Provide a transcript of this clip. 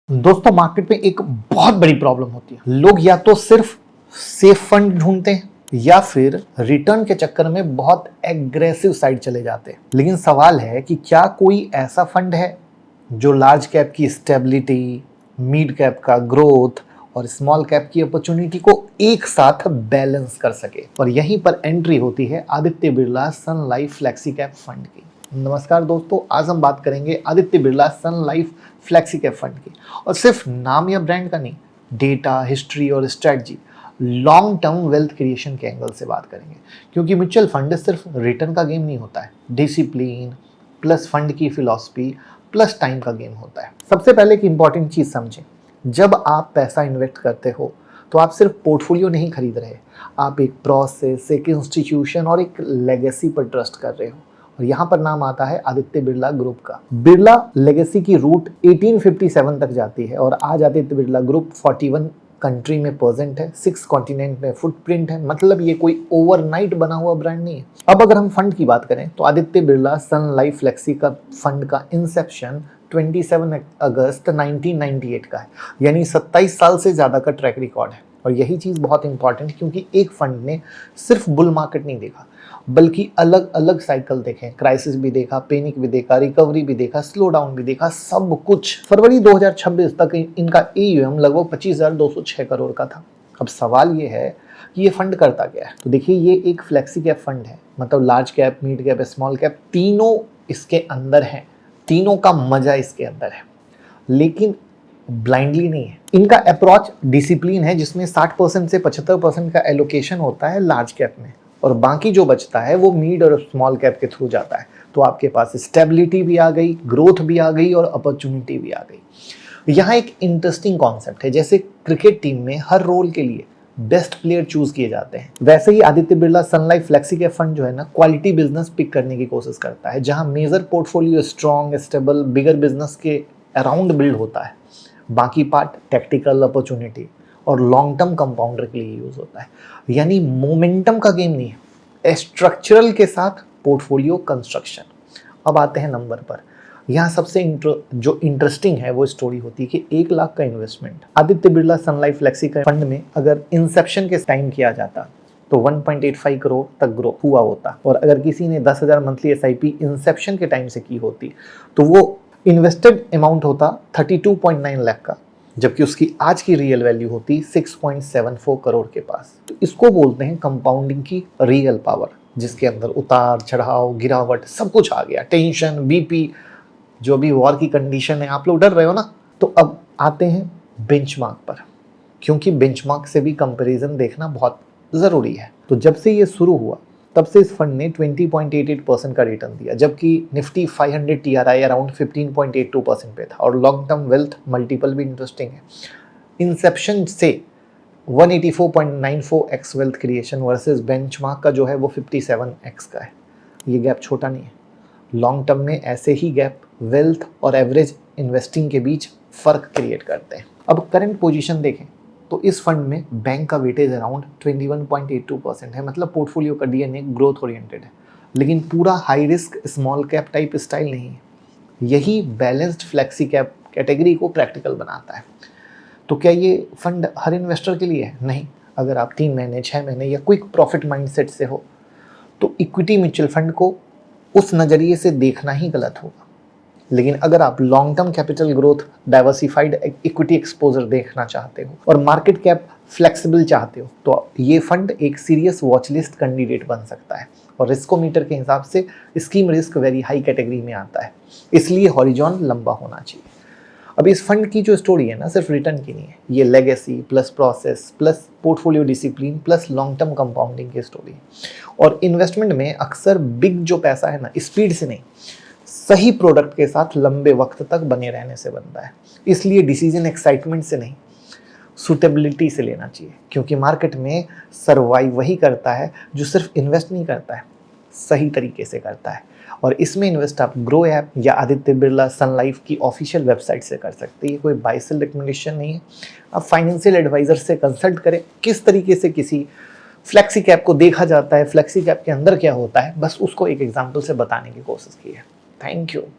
दोस्तों मार्केट में एक बहुत बड़ी प्रॉब्लम होती है। लोग या तो सिर्फ सेफ फंड ढूंढते हैं या फिर रिटर्न के चक्कर में बहुत एग्रेसिव साइड चले जाते हैं। लेकिन सवाल है कि क्या कोई ऐसा फंड है जो लार्ज कैप की स्टेबिलिटी, मिड कैप का ग्रोथ और स्मॉल कैप की अपॉर्चुनिटी को एक साथ बैलेंस कर सके। और यहीं पर एंट्री होती है आदित्य बिरला सन लाइफ फ्लेक्सी कैप फंड की। नमस्कार दोस्तों, आज हम बात करेंगे आदित्य बिरला सन लाइफ फ्लेक्सी कैप फंड की। और सिर्फ नाम या ब्रांड का नहीं, डेटा, हिस्ट्री और strategy, long term wealth creation के एंगल से बात करेंगे। क्योंकि म्यूचुअल फंड सिर्फ रिटर्न का गेम नहीं होता है, डिसिप्लिन प्लस फंड की फिलॉसफी प्लस टाइम का गेम होता है। सबसे पहले एक इंपॉर्टेंट चीज समझें, जब आप पैसा इन्वेस्ट करते हो तो आप सिर्फ पोर्टफोलियो नहीं खरीद रहे, आप एक प्रोसेस, एक इंस्टीट्यूशन और एक लेगेसी पर ट्रस्ट कर रहे हो। और यहाँ पर नाम आता है आदित्य बिरला ग्रुप का। बिरला लेगेसी की रूट 1857 तक जाती है और आज आदित्य बिरला ग्रुप 41 कंट्री में प्रेजेंट है, 6 कॉन्टिनेंट में फुटप्रिंट है। मतलब ये कोई ओवरनाइट बना हुआ ब्रांड नहीं है। अब अगर हम फंड की बात करें तो आदित्य बिरला सन लाइफ फ्लेक्सी का फंड का इंसेप्शन 27 अगस्त 1998 का है, यानी 27 साल से ज़्यादा का ट्रैक रिकॉर्ड है। और यही चीज़ बहुत इंपॉर्टेंट, क्योंकि एक फंड ने सिर्फ बुल मार्केट नहीं देखा बल्कि अलग अलग साइकिल देखे, क्राइसिस भी देखा, पैनिक भी देखा, रिकवरी भी देखा, स्लो डाउन भी देखा, सब कुछ। फरवरी 2026 तक इनका AUM लगभग 25,206 करोड़ का था। अब सवाल ये है कि ये फंड करता क्या है। तो देखिए, ये एक फ्लेक्सी कैप फंड है, मतलब large cap, mid cap, small cap तीनों इसके अंदर हैं, तीनों का मजा इसके अंदर है। लेकिन ब्लाइंडली नहीं है। इनका अप्रोच डिसिप्लिन है, जिसमें 60% से 75% का एलोकेशन होता है लार्ज कैप में और बाकी जो बचता है वो मिड और स्मॉल कैप के थ्रू जाता है। तो आपके पास स्टेबिलिटी भी आ गई, ग्रोथ भी आ गई और अपॉर्चुनिटी भी आ गई। यहाँ एक इंटरेस्टिंग कॉन्सेप्ट है, जैसे क्रिकेट टीम में हर रोल के लिए बेस्ट प्लेयर चूज किए जाते हैं, वैसे ही आदित्य बिरला सन लाइफ फ्लेक्सी कैप फंड जो है ना, क्वालिटी बिजनेस पिक करने की कोशिश करता है, जहां मेजर पोर्टफोलियो स्ट्रॉन्ग, स्टेबल, बिगर बिजनेस के अराउंड बिल्ड होता है। बाकी पार्ट टैक्टिकल, अपॉर्चुनिटी और लॉन्ग टर्म कंपाउंडर के लिए यूज होता है। यानी मोमेंटम का गेम नहीं है, स्ट्रक्चरल के साथ पोर्टफोलियो कंस्ट्रक्शन। अब आते हैं नंबर पर। यहाँ सबसे जो इंटरेस्टिंग है वो स्टोरी होती है कि 1 लाख का इन्वेस्टमेंट आदित्य बिरला सन लाइफ फ्लेक्सी का फंड में अगर इंसेप्शन के टाइम किया जाता तो 1.85 करोड़ तक ग्रो हुआ होता। और अगर किसी ने 10,000 मंथली SIP इंसेप्शन के टाइम से की होती तो वो इन्वेस्टेड अमाउंट होता 32.9 लाख का, जबकि उसकी आज की रियल वैल्यू होती 6.74 करोड़ के पास। तो इसको बोलते हैं कंपाउंडिंग की रियल पावर, जिसके अंदर उतार चढ़ाव, गिरावट सब कुछ आ गया, टेंशन, BP, जो भी वॉर की कंडीशन है, आप लोग डर रहे हो ना। तो अब आते हैं बेंचमार्क पर, क्योंकि बेंचमार्क से भी कंपैरिजन देखना बहुत ज़रूरी है। तो जब से ये शुरू हुआ तब से इस फंड ने 20.88% का रिटर्न दिया, जबकि निफ्टी 500 TRI अराउंड 15.82% पे था। और लॉन्ग टर्म वेल्थ मल्टीपल भी इंटरेस्टिंग है। इंसेप्शन से 184.94x wealth creation versus benchmark का जो है वो 57x का है। ये गैप छोटा नहीं है। लॉन्ग टर्म में ऐसे ही गैप वेल्थ और एवरेज इन्वेस्टिंग के बीच फर्क क्रिएट करते हैं। अब करंट पोजीशन देखें तो इस फंड में बैंक का वेटेज अराउंड 21.82% है, मतलब पोर्टफोलियो का DNA ग्रोथ ओरिएंटेड है। लेकिन पूरा high risk small cap type style नहीं है। यही बैलेंस्ड फ्लेक्सी कैप कैटेगरी को प्रैक्टिकल बनाता है। तो क्या ये फंड हर इन्वेस्टर के लिए है? नहीं। अगर आप 3 महीने, 6 महीने या क्विक प्रॉफिट माइंडसेट से हो तो इक्विटी म्यूचुअल फंड को उस नज़रिए से देखना ही गलत होगा। लेकिन अगर आप long term capital growth, diversified equity exposure देखना चाहते हो और मार्केट कैप फ्लेक्सिबल चाहते हो तो ये फंड एक सीरियस वॉच लिस्ट कैंडिडेट बन सकता है। और रिस्कोमीटर के हिसाब से scheme risk very high category में आता है, इसलिए हॉरिजॉन लंबा होना चाहिए। अब इस फंड की जो स्टोरी है ना, सिर्फ रिटर्न की नहीं है, ये legacy plus process plus portfolio discipline plus long term compounding की स्टोरी है। और इन्वेस्टमेंट में अक्सर बिग जो पैसा है ना, स्पीड से नहीं, सही प्रोडक्ट के साथ लंबे वक्त तक बने रहने से बनता है। इसलिए डिसीजन एक्साइटमेंट से नहीं, सूटेबिलिटी से लेना चाहिए, क्योंकि मार्केट में सर्वाइव वही करता है जो सिर्फ इन्वेस्ट नहीं करता है, सही तरीके से करता है। और इसमें इन्वेस्ट आप ग्रो ऐप या आदित्य बिरला सन लाइफ की ऑफिशियल वेबसाइट से कर सकते हैं। ये कोई बाय सेल रिकमेंडेशन नहीं है। आप फाइनेंशियल एडवाइजर से कंसल्ट करें, किस तरीके से किसी फ्लेक्सी कैप को देखा जाता है, फ्लेक्सी कैप के अंदर क्या होता है, बस उसको एक एग्जाम्पल से बताने की कोशिश की है। Thank you.